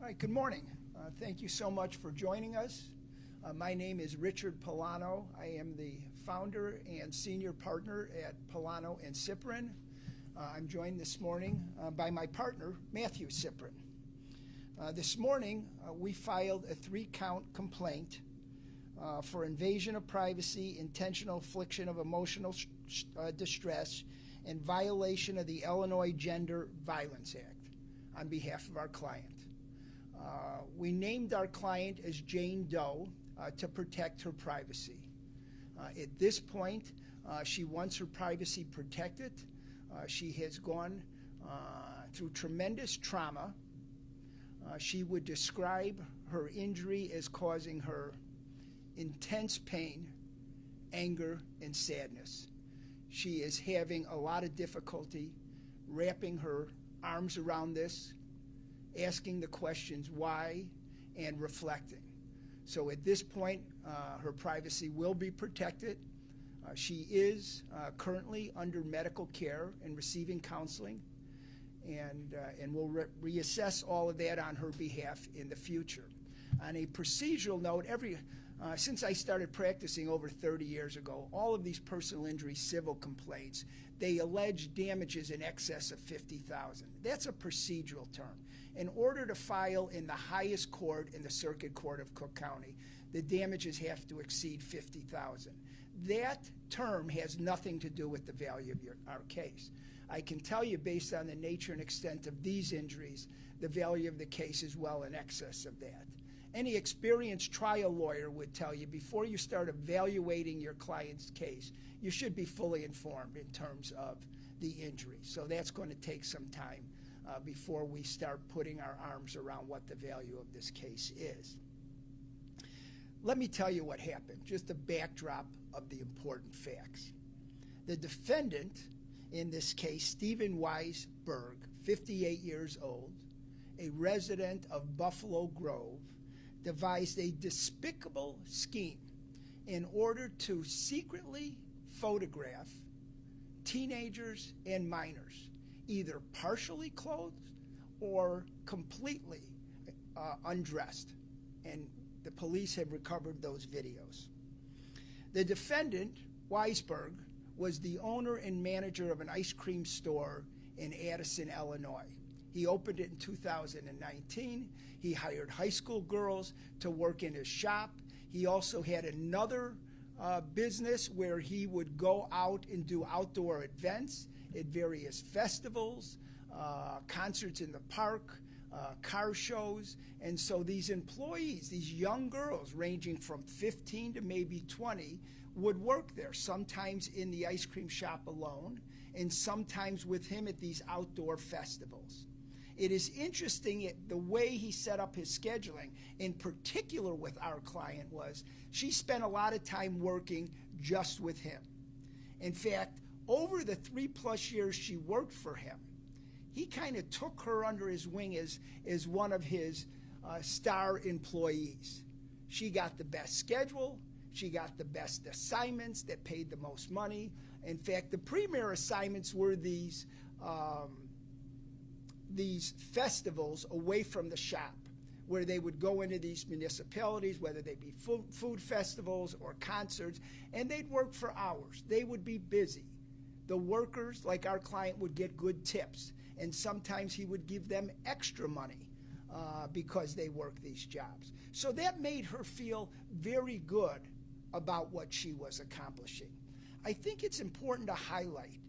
All right, good morning. Thank you so much for joining us. My name is Richard Polano. I am the founder and senior partner at Polano and Cyprin. I'm joined this morning by my partner, Matthew Cyprin. This morning, we filed a 3-count complaint for invasion of privacy, intentional infliction of emotional distress, and violation of the Illinois Gender Violence Act on behalf of our client. We named our client as Jane Doe to protect her privacy. At this point, she wants her privacy protected. She has gone through tremendous trauma. She would describe her injury as causing her intense pain, anger, and sadness. She is having a lot of difficulty wrapping her arms around this, asking the questions why, and reflecting. So at this point, her privacy will be protected. She is currently under medical care and receiving counseling, and we'll reassess all of that on her behalf in the future. On a procedural note, since I started practicing over 30 years ago, all of these personal injury civil complaints, they allege damages in excess of $50,000. That's a procedural term. In order to file in the highest court in the Circuit Court of Cook County, the damages have to exceed $50,000. That term has nothing to do with the value of our case. I can tell you, based on the nature and extent of these injuries, the value of the case is well in excess of that. Any experienced trial lawyer would tell you before you start evaluating your client's case, you should be fully informed in terms of the injury. So that's going to take some time before we start putting our arms around what the value of this case is. Let me tell you what happened, just a backdrop of the important facts. The defendant in this case, Stephen Weisberg, 58 years old, a resident of Buffalo Grove, devised a despicable scheme in order to secretly photograph teenagers and minors, either partially clothed or completely undressed. And the police have recovered those videos. The defendant, Weisberg, was the owner and manager of an ice cream store in Addison, Illinois. He opened it in 2019. He hired high school girls to work in his shop. He also had another business where he would go out and do outdoor events at various festivals, concerts in the park, car shows. And so these employees, these young girls ranging from 15 to maybe 20, would work there, sometimes in the ice cream shop alone, and sometimes with him at these outdoor festivals. It is interesting the way he set up his scheduling, in particular with our client, was she spent a lot of time working just with him. In fact, over the 3+ years she worked for him, he kind of took her under his wing as one of his star employees. She got the best schedule. She got the best assignments that paid the most money. In fact, the premier assignments were these festivals away from the shop, where they would go into these municipalities, whether they be food festivals or concerts, and they'd work for hours. They would be busy. The workers, like our client, would get good tips, and sometimes he would give them extra money because they worked these jobs. So that made her feel very good about what she was accomplishing. I think it's important to highlight,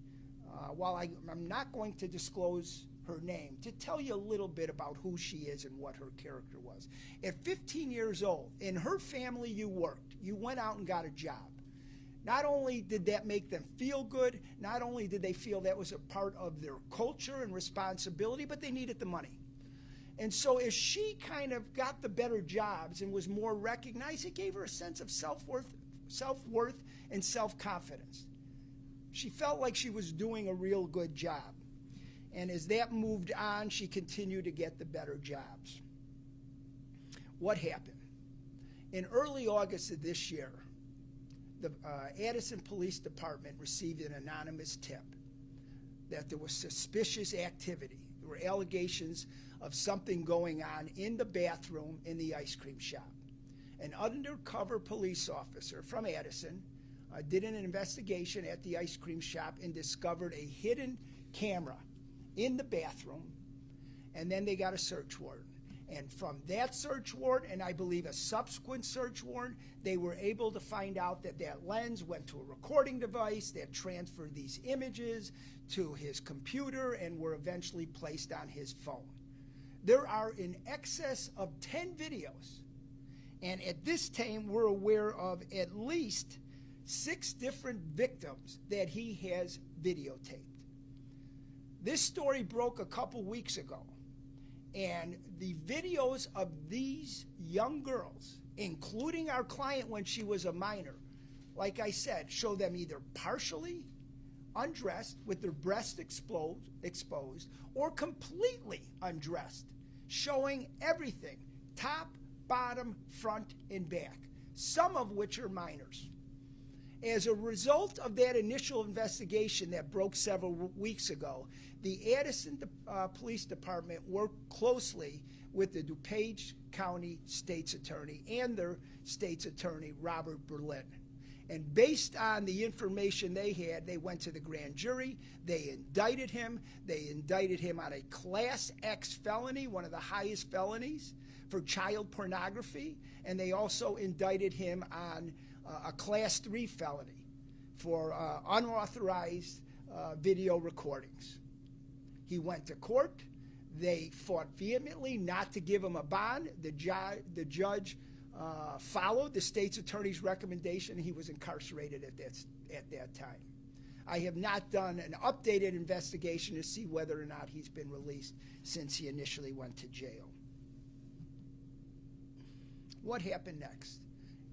while I'm not going to disclose her name, to tell you a little bit about who she is and what her character was. At 15 years old, in her family you worked. You went out and got a job. Not only did that make them feel good, not only did they feel that was a part of their culture and responsibility, but they needed the money. And so as she kind of got the better jobs and was more recognized, it gave her a sense of self-worth and self-confidence. She felt like she was doing a real good job. And as that moved on, she continued to get the better jobs. What happened? In early August of this year, the Addison Police Department received an anonymous tip that there was suspicious activity. There were allegations of something going on in the bathroom in the ice cream shop. An undercover police officer from Addison did an investigation at the ice cream shop and discovered a hidden camera in the bathroom, and then they got a search warrant. And from that search warrant, and I believe a subsequent search warrant, they were able to find out that that lens went to a recording device that transferred these images to his computer and were eventually placed on his phone. There are in excess of 10 videos, and at this time we're aware of at least 6 different victims that he has videotaped. This story broke a couple weeks ago, and the videos of these young girls, including our client when she was a minor, like I said, show them either partially undressed with their breasts exposed or completely undressed, showing everything, top, bottom, front, and back, some of which are minors. As a result of that initial investigation that broke several weeks ago, the Addison Police Department worked closely with the DuPage County State's Attorney and their State's Attorney, Robert Berlin. And based on the information they had, they went to the grand jury, they indicted him. They indicted him on a Class X felony, one of the highest felonies, for child pornography, and they also indicted him on a Class 3 felony for unauthorized video recordings. He went to court. They fought vehemently not to give him a bond. The judge followed the state's attorney's recommendation. He was incarcerated at that time. I have not done an updated investigation to see whether or not he's been released since he initially went to jail. What happened next?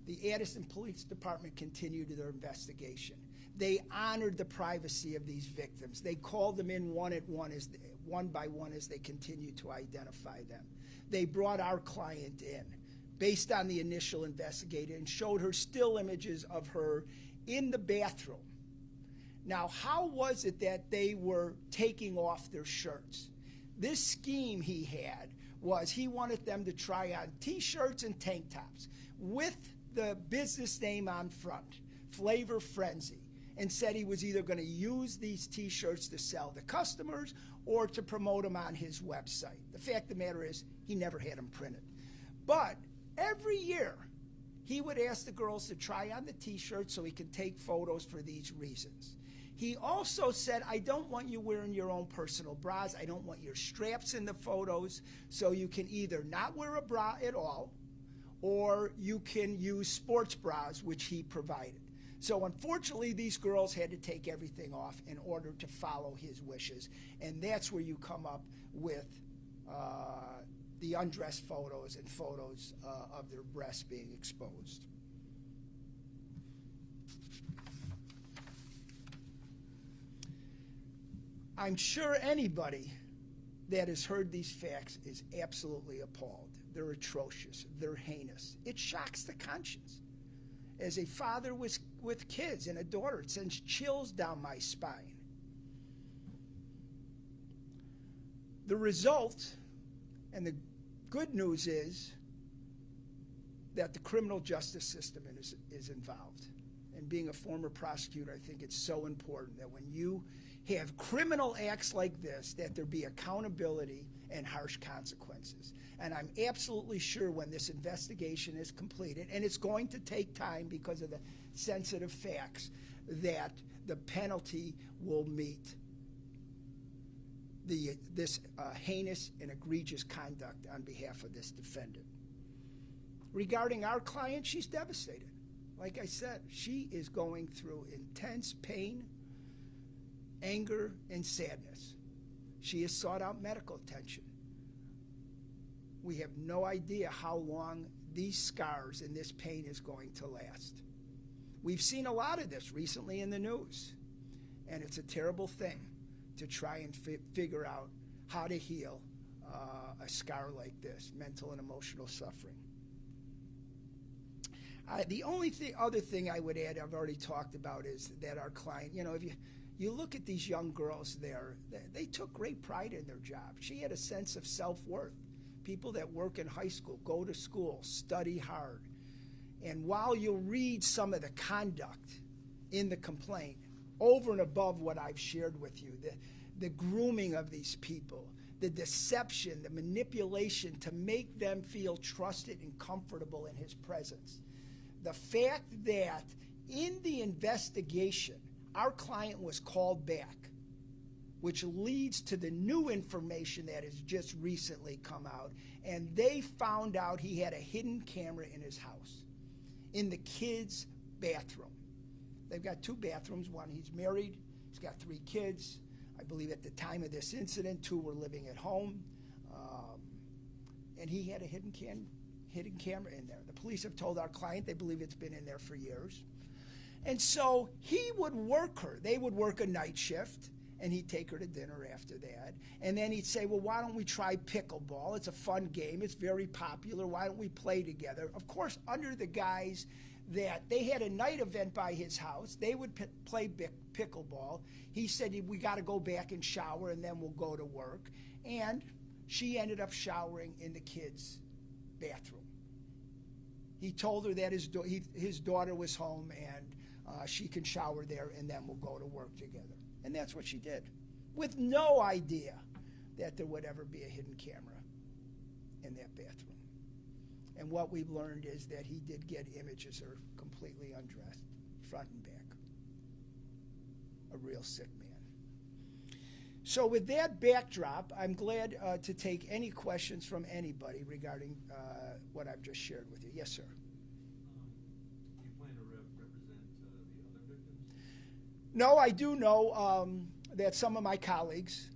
The Addison Police Department continued their investigation. They honored the privacy of these victims. They called them in one by one as they continued to identify them. They brought our client in based on the initial investigation and showed her still images of her in the bathroom. Now, how was it that they were taking off their shirts? This scheme he had was he wanted them to try on T-shirts and tank tops with the business name on front, Flavor Frenzy, and said he was either going to use these T-shirts to sell to customers or to promote them on his website. The fact of the matter is he never had them printed. But every year he would ask the girls to try on the T-shirts so he could take photos for these reasons. He also said, I don't want you wearing your own personal bras. I don't want your straps in the photos, so you can either not wear a bra at all or you can use sports bras, which he provided. So unfortunately, these girls had to take everything off in order to follow his wishes. And that's where you come up with the undressed photos and photos of their breasts being exposed. I'm sure anybody that has heard these facts is absolutely appalled. They're atrocious. They're heinous. It shocks the conscience. As a father with kids and a daughter, it sends chills down my spine. The result, and the good news is that the criminal justice system is involved. And being a former prosecutor, I think it's so important that when you have criminal acts like this, that there be accountability and harsh consequences. And I'm absolutely sure when this investigation is completed, and it's going to take time because of the sensitive facts, that the penalty will meet this heinous and egregious conduct on behalf of this defendant. Regarding our client, she's devastated. Like I said, she is going through intense pain, anger, and sadness. She has sought out medical attention. We have no idea how long these scars and this pain is going to last. We've seen a lot of this recently in the news, and it's a terrible thing to try and figure out how to heal a scar like this, mental and emotional suffering. The only other thing I would add, I've already talked about, is that our client, if You look at these young girls there, they took great pride in their job. She had a sense of self-worth. People that work in high school, go to school, study hard. And while you'll read some of the conduct in the complaint, over and above what I've shared with you, the grooming of these people, the deception, the manipulation to make them feel trusted and comfortable in his presence. The fact that in the investigation, our client was called back, which leads to the new information that has just recently come out, and they found out he had a hidden camera in his house, in the kids' bathroom. They've got 2 bathrooms. One, he's married. He's got 3 kids. I believe at the time of this incident, 2 were living at home. And he had a hidden camera in there. The police have told our client they believe it's been in there for years. And so he would work her. They would work a night shift, and he'd take her to dinner after that. And then he'd say, well, why don't we try pickleball? It's a fun game. It's very popular. Why don't we play together? Of course, under the guise that they had a night event by his house. They would play pickleball. He said, we got to go back and shower, and then we'll go to work. And she ended up showering in the kids' bathroom. He told her that his daughter was home, and she can shower there, and then we'll go to work together. And that's what she did, with no idea that there would ever be a hidden camera in that bathroom. And what we've learned is that he did get images of her completely undressed, front and back. A real sick man. So with that backdrop, I'm glad to take any questions from anybody regarding what I've just shared with you. Yes, sir. Do you plan to represent the other victims? No, I do know that some of my colleagues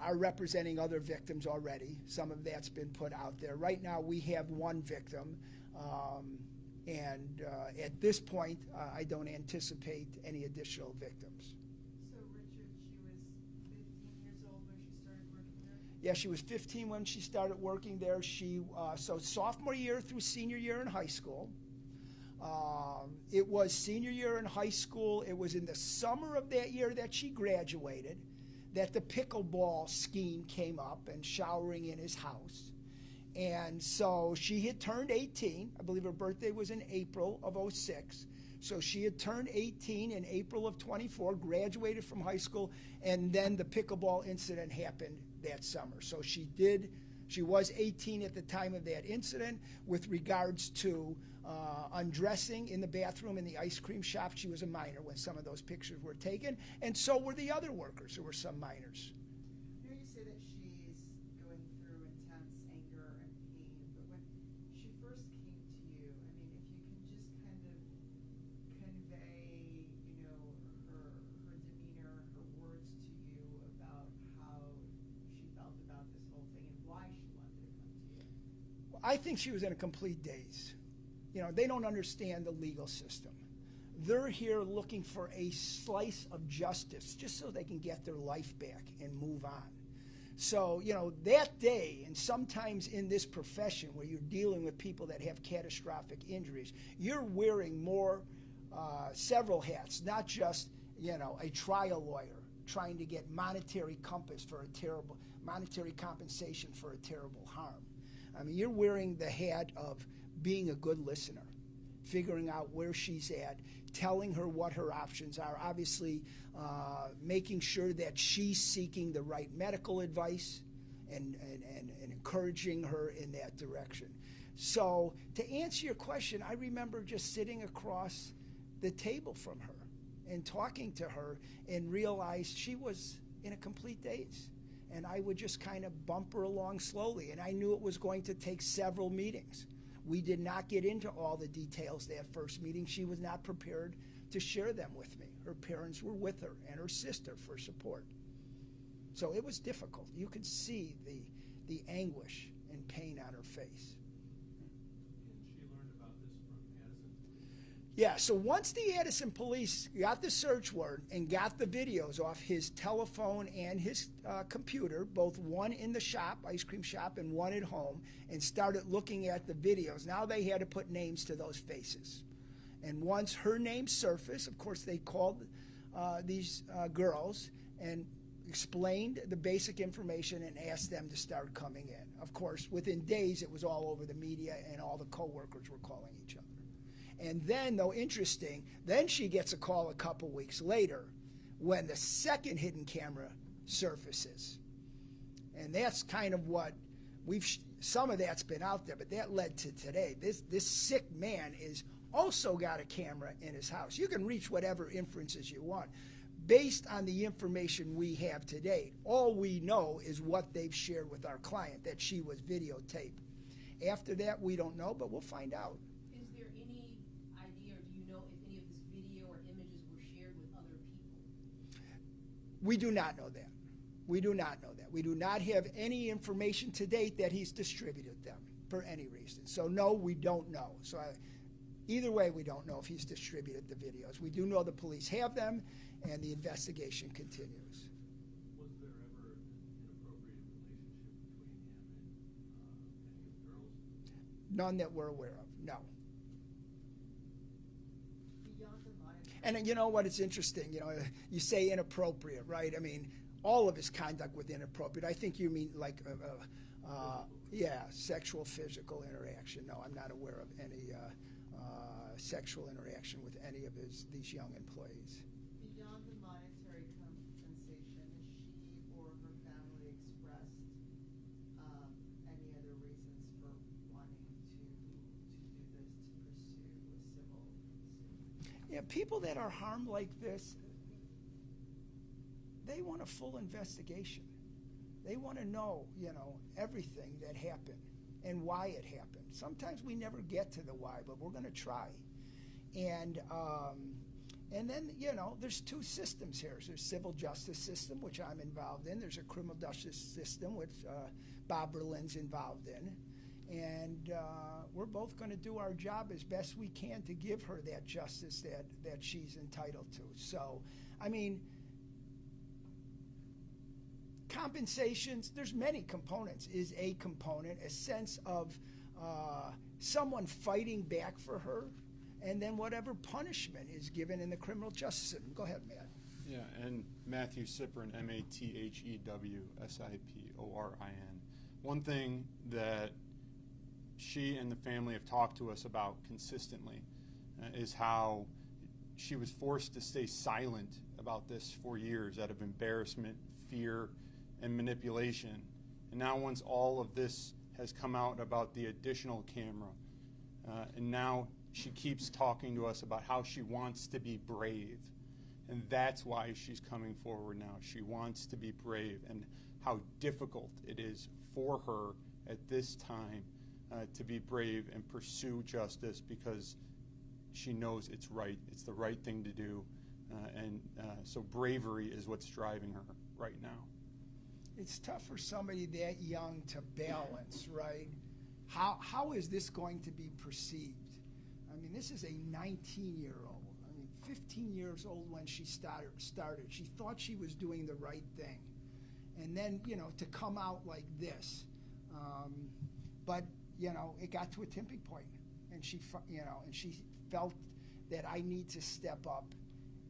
are representing other victims already. Some of that's been put out there. Right now, we have 1 victim, and at this point, I don't anticipate any additional victims. So, Richard, she was 15 years old when she started working there? Yeah, she was 15 when she started working there. So sophomore year through senior year in high school. It was senior year in high school. It was in the summer of that year that she graduated that the pickleball scheme came up and showering in his house. And so she had turned 18. I believe her birthday was in April of '06. So she had turned 18 in April of 24, graduated from high school, and then the pickleball incident happened that summer. So she was 18 at the time of that incident. With regards to undressing in the bathroom in the ice cream shop, she was a minor when some of those pictures were taken, and so were the other workers, who were some minors. You know, you say that she's going through intense anger and pain, but when she first came to you, I mean, if you can just kind of convey, you know, her demeanor, her words to you about how she felt about this whole thing and why she wanted to come to you. Well, I think she was in a complete daze. You know, they don't understand the legal system. They're here looking for a slice of justice just so they can get their life back and move on. So, you know, that day, and sometimes in this profession where you're dealing with people that have catastrophic injuries, you're wearing several hats, not just, you know, a trial lawyer trying to get monetary compensation for a terrible harm. I mean, you're wearing the hat of being a good listener, figuring out where she's at, telling her what her options are, obviously making sure that she's seeking the right medical advice and encouraging her in that direction. So to answer your question, I remember just sitting across the table from her and talking to her and realized she was in a complete daze. And I would just kind of bump her along slowly, and I knew it was going to take several meetings. We did not get into all the details that first meeting. She was not prepared to share them with me. Her parents were with her and her sister for support. So it was difficult. You could see the anguish and pain on her face. And she learned about this from Addison? Yeah, so once the Addison police got the search warrant and got the videos off his telephone and his computer, both one in the shop, ice cream shop, and one at home, and started looking at the videos, now they had to put names to those faces. And once her name surfaced, of course, they called these girls and explained the basic information and asked them to start coming in. Of course, within days, it was all over the media and all the coworkers were calling each other. And then, though interesting, then she gets a call a couple weeks later when the second hidden camera surfaces. And that's kind of what some of that's been out there, but that led to today. This sick man is also got a camera in his house. You can reach whatever inferences you want. Based on the information we have today, all we know is what they've shared with our client, that she was videotaped. After that, we don't know, but we'll find out. Is there any idea, or do you know if any of this video or images were shared with other people? We do not know that. We do not know that. We do not have any information to date that he's distributed them for any reason. So no, we don't know. So either way, we don't know if he's distributed the videos. We do know the police have them, and the investigation continues. Was there ever an inappropriate relationship between him and any of the girls? None that we're aware of, no. Beyond the monitoring. And you know what, it's interesting, you say inappropriate, right? I mean, all of his conduct was inappropriate. I think you mean like, sexual, physical interaction. No, I'm not aware of any sexual interaction with any of these young employees. Beyond the monetary compensation, has she or her family expressed any other reasons for wanting to do this, to pursue a civil suit? Yeah, people that are harmed like this, they want a full investigation. They want to know, everything that happened and why it happened. Sometimes we never get to the why, but we're going to try. And then, there's two systems here. There's civil justice system, which I'm involved in. There's a criminal justice system, which Bob Berlin's involved in. And we're both going to do our job as best we can to give her that justice that she's entitled to. So, I mean, compensations, there's many components. Is a component, a sense of someone fighting back for her, and then whatever punishment is given in the criminal justice system. Go ahead, Matt. Yeah, and Matthew Siprin, Mathew Siporin. One thing that she and the family have talked to us about consistently is how she was forced to stay silent about this for years out of embarrassment, fear, and manipulation. And now once all of this has come out about the additional camera, and now she keeps talking to us about how she wants to be brave. And that's why she's coming forward now. She wants to be brave, and how difficult it is for her at this time to be brave and pursue justice, because she knows it's right. It's the right thing to do. So bravery is what's driving her right now. It's tough for somebody that young to balance, right? How is this going to be perceived? I mean, this is a 19-year-old. I mean, 15 years old when she started. She thought she was doing the right thing. And then, to come out like this. But, it got to a tipping point. And she felt that I need to step up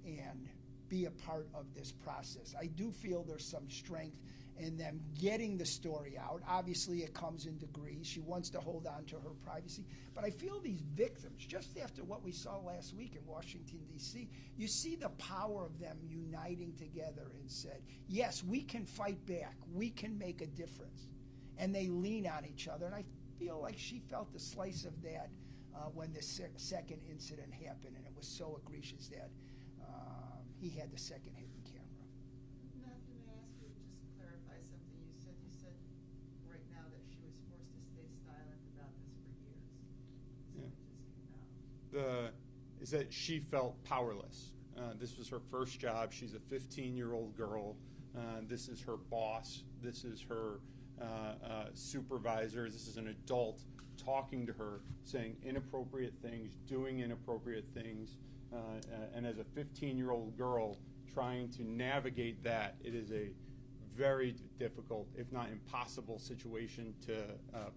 and be a part of this process. I do feel there's some strength in them getting the story out. Obviously, it comes in degrees. She wants to hold on to her privacy. But I feel these victims, just after what we saw last week in Washington, D.C., you see the power of them uniting together and said, yes, we can fight back. We can make a difference. And they lean on each other. And I feel like she felt the slice of that when the second incident happened. And it was so egregious that he had the second hidden camera. Matthew, may I ask you to just clarify something you said? You said right now that she was forced to stay silent about this for years. So Yeah. it just came out. Is that she felt powerless. This was her first job. She's a 15-year-old girl. This is her boss. This is her supervisor. This is an adult talking to her, saying inappropriate things, doing inappropriate things. And as a 15-year-old girl trying to navigate that, it is a very difficult, if not impossible, situation to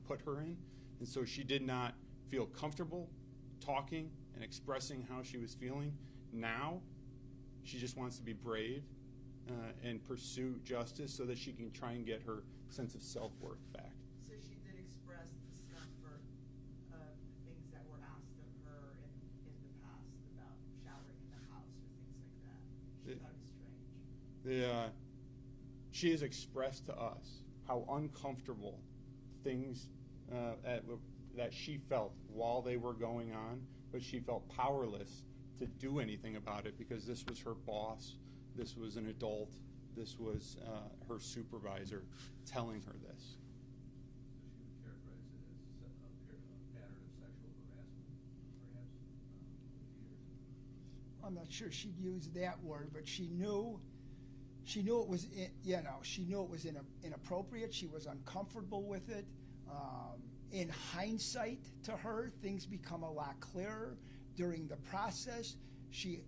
put her in. And so she did not feel comfortable talking and expressing how she was feeling. Now She just wants to be brave and pursue justice so that she can try and get her sense of self-worth back. So she did express discomfort of things that were asked of her in the past about showering in the house or things like that. She thought it was strange. She has expressed to us how uncomfortable things that she felt while they were going on, but she felt powerless to do anything about it because this was her boss, this was an adult, this was her supervisor telling her this. So she would characterize it as a pattern of sexual harassment, perhaps, over the years? I'm not sure she'd use that word, but she knew it was, she knew it was inappropriate. She was uncomfortable with it. In hindsight, to her, things become a lot clearer. During the process, she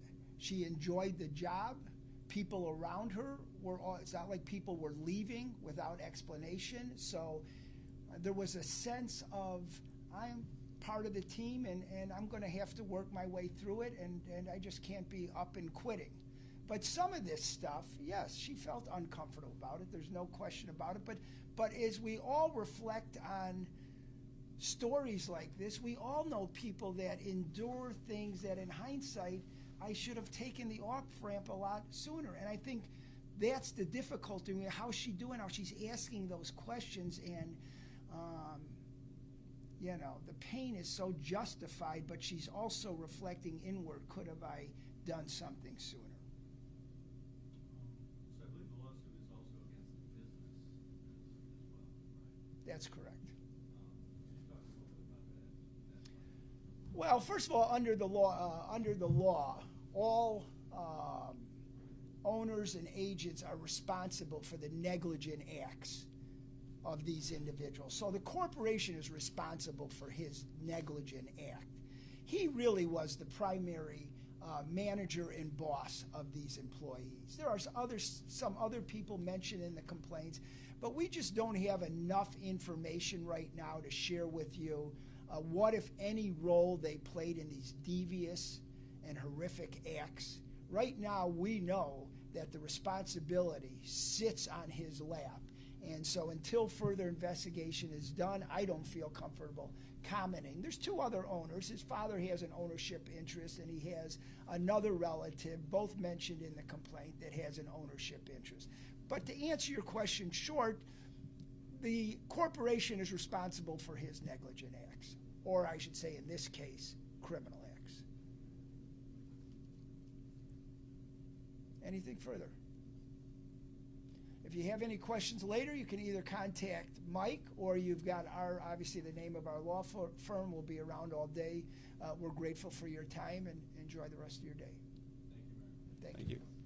enjoyed the job. People around her it's not like people were leaving without explanation. So there was a sense of, I'm part of the team and I'm going to have to work my way through it, and I just can't be up and quitting. But some of this stuff, yes, she felt uncomfortable about it. There's no question about it. But as we all reflect on stories like this, we all know people that endure things that in hindsight, I should have taken the off-ramp a lot sooner. And I think that's the difficulty. I mean, how's she doing? How she's asking those questions, and the pain is so justified, but she's also reflecting inward. Could have I done something sooner? So I believe the lawsuit is also against the business as well, right? That's correct. Could you talk a little bit about that? Well, first of all, under the law, all owners and agents are responsible for the negligent acts of these individuals. So the corporation is responsible for his negligent act. He really was the primary manager and boss of these employees. There are some other people mentioned in the complaints, but we just don't have enough information right now to share with you what, if any, role they played in these devious and horrific acts. Right now, we know that the responsibility sits on his lap. And so until further investigation is done, I don't feel comfortable commenting. There's two other owners. His father has an ownership interest, and he has another relative, both mentioned in the complaint, that has an ownership interest. But to answer your question short, the corporation is responsible for his negligent acts, or I should say in this case, criminal acts. Anything further? If you have any questions later, you can either contact Mike, or you've got obviously the name of our law firm will be around all day. We're grateful for your time, and enjoy the rest of your day. Thank you, Mayor. Thank Thank you. you.